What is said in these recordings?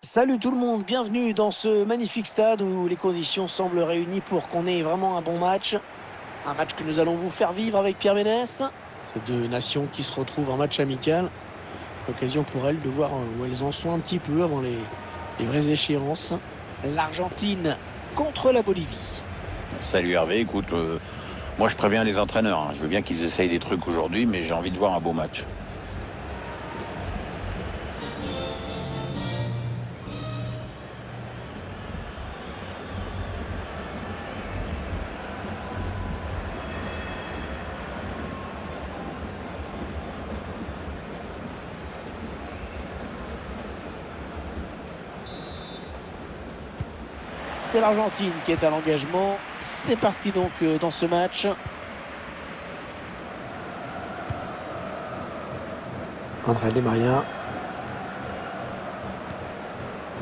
Salut tout le monde, bienvenue dans ce magnifique stade où les conditions semblent réunies pour qu'on ait vraiment un bon match. Un match que nous allons vous faire vivre avec Pierre Ménès. Ces deux nations qui se retrouvent en match amical. L'occasion pour elles de voir où elles en sont un petit peu avant les vraies échéances. L'Argentine contre la Bolivie. Salut Hervé, écoute, moi je préviens les entraîneurs, hein. Je veux bien qu'ils essayent des trucs aujourd'hui, mais j'ai envie de voir un beau match. C'est l'Argentine qui est à l'engagement. C'est parti donc dans ce match. André Di Maria.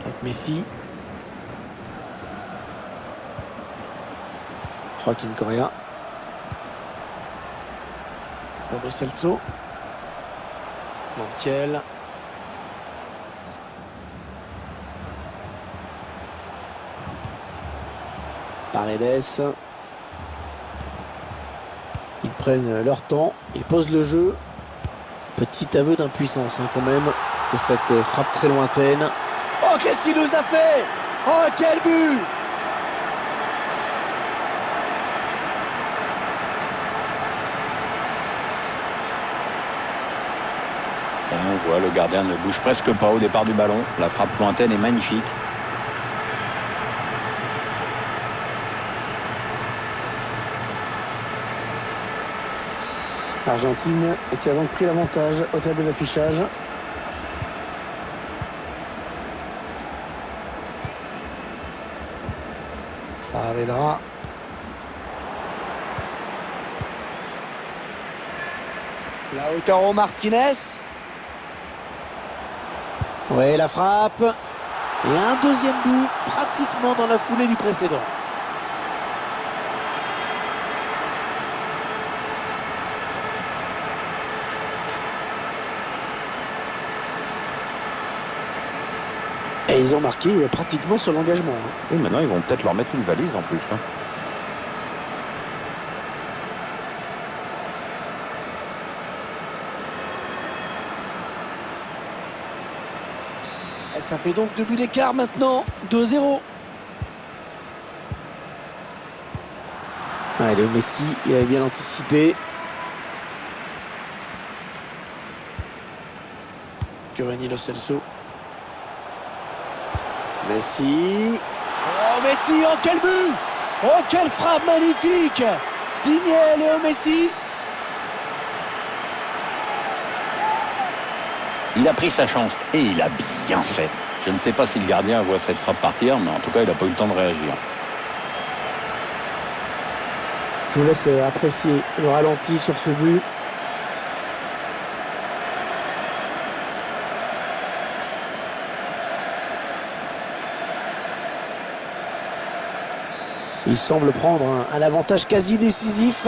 Avec Messi. Joaquín Correa. Pour Lo Celso. Montiel. Paredes. Ils prennent leur temps, ils posent le jeu. Petit aveu d'impuissance quand même de cette frappe très lointaine. Oh, qu'est-ce qu'il nous a fait? Oh, quel but! Et on voit, le gardien ne bouge presque pas au départ du ballon. La frappe lointaine est magnifique. L'Argentine qui a donc pris l'avantage au tableau d'affichage. Saavedra. Lautaro Martinez. Ouais, la frappe. Et un deuxième but pratiquement dans la foulée du précédent. Et ils ont marqué pratiquement sur l'engagement. Oui, maintenant ils vont peut-être leur mettre une valise en plus, hein. Et ça fait donc 2 buts d'écart maintenant. 2-0. Léo Messi, il avait bien anticipé. Giovanni Lo Celso. Messi. Oh, Messi, oh quel but! Oh, quelle frappe magnifique! Signé Léo Messi. Il a pris sa chance et il a bien fait. Je ne sais pas si le gardien voit cette frappe partir, mais en tout cas il n'a pas eu le temps de réagir. Je vous laisse apprécier le ralenti sur ce but. Il semble prendre un avantage quasi décisif.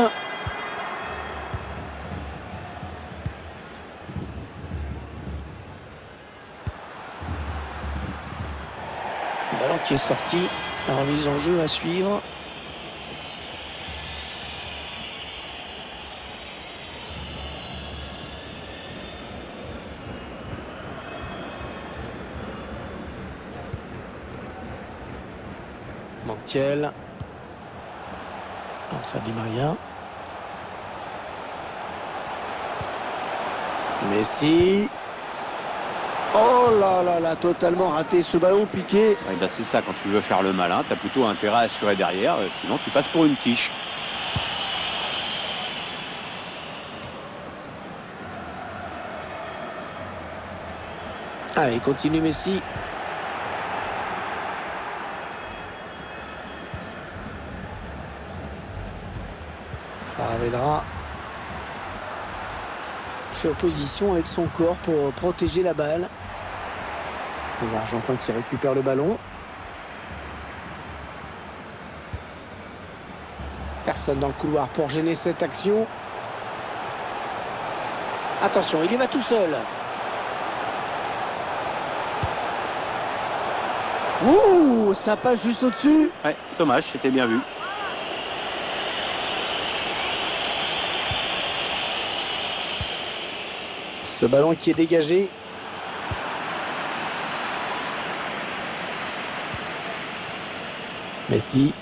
Le ballon qui est sorti. La remise en jeu à suivre. Montiel. André Di Maria. Messi. Oh là là là, totalement raté ce ballon piqué. Ouais, ben c'est ça, quand tu veux faire le malin, tu as plutôt intérêt à assurer derrière, sinon tu passes pour une quiche. Allez, continue Messi. Saavedra. Il fait opposition avec son corps pour protéger la balle. Les Argentins qui récupèrent le ballon. Personne dans le couloir pour gêner cette action. Attention, il y va tout seul. Ouh, ça passe juste au-dessus. Ouais, dommage, c'était bien vu. Ce ballon qui est dégagé. Messi.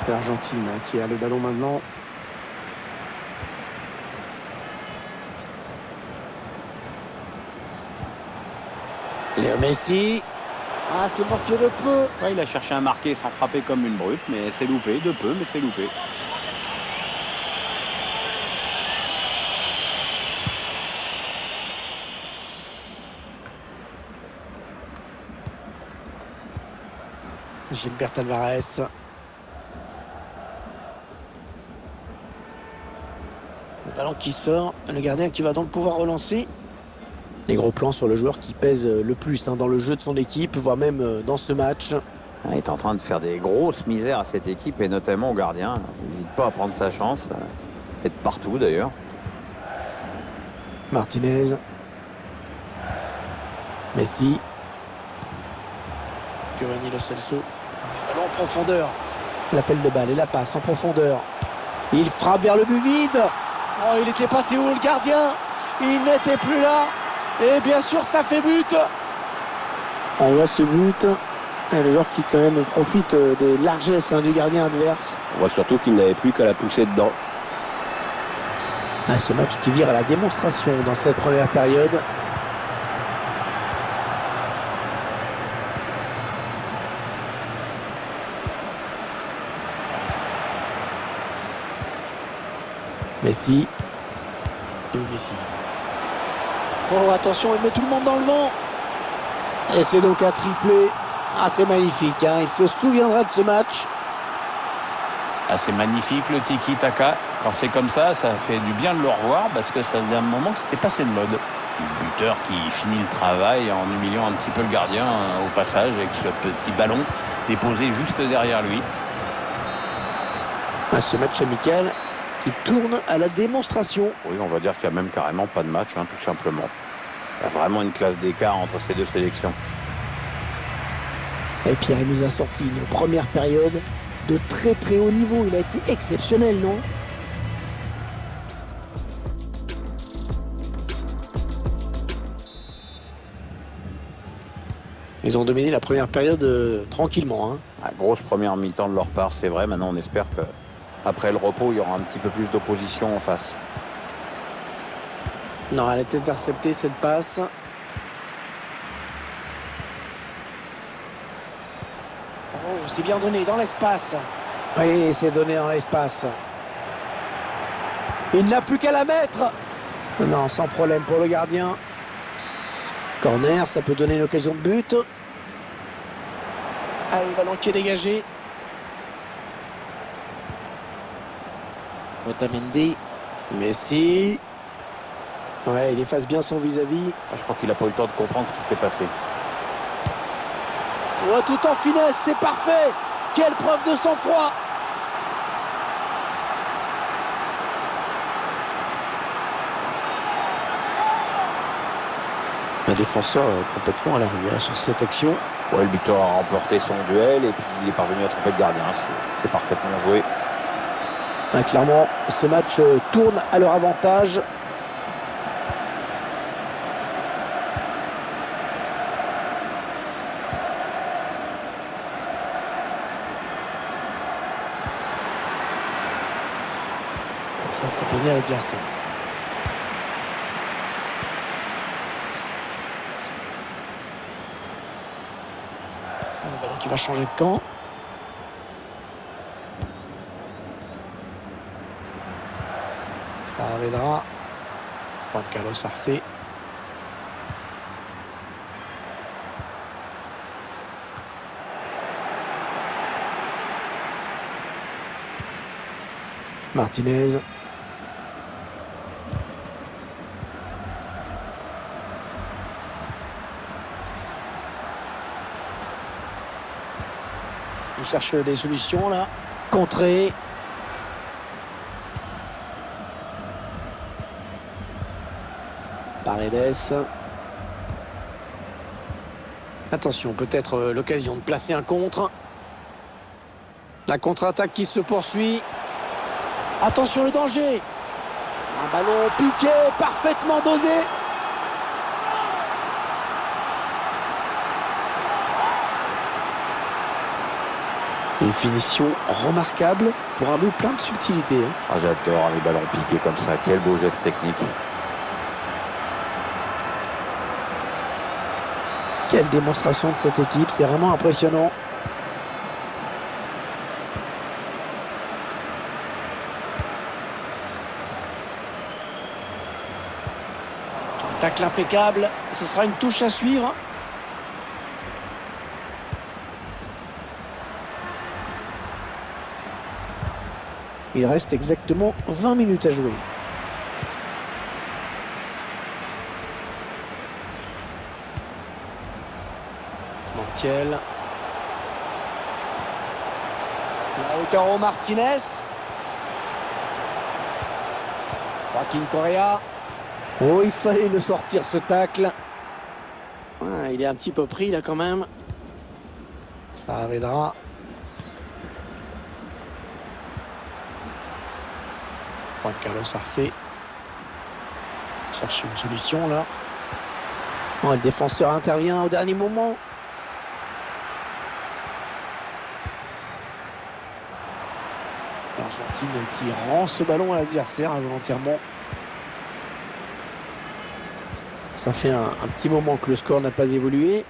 L'Argentine qui a le ballon maintenant. Léo Messi. Ah, c'est marqué de peu. Ouais, il a cherché à marquer sans frapper comme une brute, mais c'est loupé, de peu, mais c'est loupé. Gilberto Alvarez. Le ballon qui sort. Le gardien qui va donc pouvoir relancer. Des gros plans sur le joueur qui pèse le plus dans le jeu de son équipe, voire même dans ce match. Il est en train de faire des grosses misères à cette équipe et notamment au gardien. Il n'hésite pas à prendre sa chance. Et de partout d'ailleurs. Martinez. Messi. Giovanni Lo Celso. Ballon en profondeur. L'appel de balle et la passe en profondeur. Il frappe vers le but vide. Oh, il était passé où le gardien? Il n'était plus là. Et bien sûr, ça fait but. On voit ce but. Et le joueur qui quand même profite des largesses du gardien adverse. On voit surtout qu'il n'avait plus qu'à la pousser dedans. Ah, ce match qui vire à la démonstration dans cette première période. Messi. Messi. Oh, attention, il met tout le monde dans le vent. Et c'est donc un triplé. Ah, c'est magnifique. Il se souviendra de ce match. Ah, c'est magnifique le tiki-taka. Quand c'est comme ça, ça fait du bien de le revoir parce que ça faisait un moment que c'était passé de mode. Le buteur qui finit le travail en humiliant un petit peu le gardien au passage avec ce petit ballon déposé juste derrière lui. Ah, ce match amical qui tourne à la démonstration. Oui, on va dire qu'il n'y a même carrément pas de match, tout simplement. Il y a vraiment une classe d'écart entre ces deux sélections. Et Pierre, il nous a sorti une première période de très très haut niveau. Il a été exceptionnel, non? Ils ont dominé la première période tranquillement. Grosse première mi-temps de leur part, c'est vrai. Maintenant, on espère qu'après le repos, il y aura un petit peu plus d'opposition en face. Non, elle est interceptée cette passe. Oh, c'est bien donné dans l'espace. Oui, c'est donné dans l'espace. Il n'a plus qu'à la mettre. Non, sans problème pour le gardien. Corner, ça peut donner une occasion de but. Allez, le ballon qui est dégagé. Otamendi. Messi. Ouais, il efface bien son vis-à-vis. Je crois qu'il n'a pas eu le temps de comprendre ce qui s'est passé. Oh, tout en finesse, c'est parfait. Quelle preuve de sang-froid. Un défenseur complètement à la rue sur cette action. Ouais, le buteur a remporté son duel et puis il est parvenu à tromper le gardien. C'est parfaitement joué. Clairement, ce match tourne à leur avantage. Ça, c'est donné à l'adversaire. Le ballon qui va changer de camp. Ça reviendra. Juan Carlos Arce. Martinez. Il cherche des solutions là. Contré. Paredes. Attention, peut-être l'occasion de placer un contre. La contre-attaque qui se poursuit. Attention le danger. Un ballon piqué, parfaitement dosé. Une finition remarquable pour un but plein de subtilité. Ah, j'adore les ballons piqués comme ça. Quel beau geste technique. Quelle démonstration de cette équipe, c'est vraiment impressionnant. Un tacle impeccable, ce sera une touche à suivre. Il reste exactement 20 minutes à jouer. Montiel. Lautaro Martinez. Joaquin Correa. Oh, il fallait le sortir ce tacle. Ah, il est un petit peu pris là quand même. Ça arrivera. Juan Carlos Arce cherche une solution là. Oh, le défenseur intervient au dernier moment. L'Argentine qui rend ce ballon à l'adversaire involontairement. Ça fait un petit moment que le score n'a pas évolué.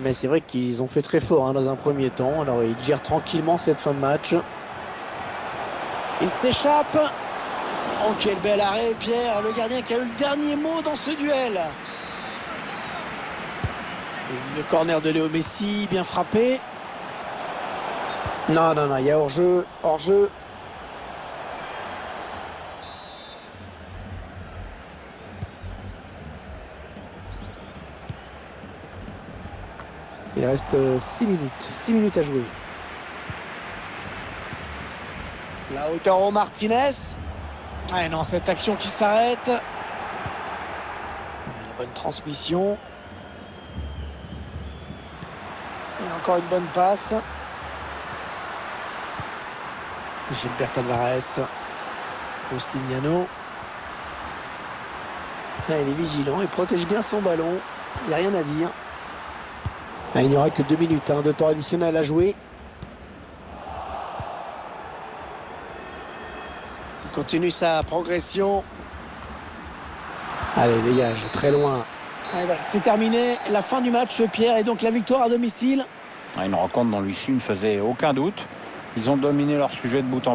Mais c'est vrai qu'ils ont fait très fort dans un premier temps. Alors ils gèrent tranquillement cette fin de match. Il s'échappe. Oh, quel bel arrêt, Pierre, le gardien qui a eu le dernier mot dans ce duel. Le corner de Léo Messi, bien frappé. Non, il y a hors-jeu, hors-jeu. Il reste 6 minutes à jouer. Lautaro Martinez. Ah non, cette action qui s'arrête. La bonne transmission. Et encore une bonne passe. Gilberto Alvarez. Postiniano. Ah, il est vigilant, il protège bien son ballon. Il n'y a rien à dire. Ah, il n'y aura que 2 minutes de temps additionnel à jouer. Il continue sa progression. Allez, dégage, très loin. C'est terminé, la fin du match, Pierre, et donc la victoire à domicile. Une rencontre dont Lucie ne faisait aucun doute. Ils ont dominé leur sujet de bout en bout.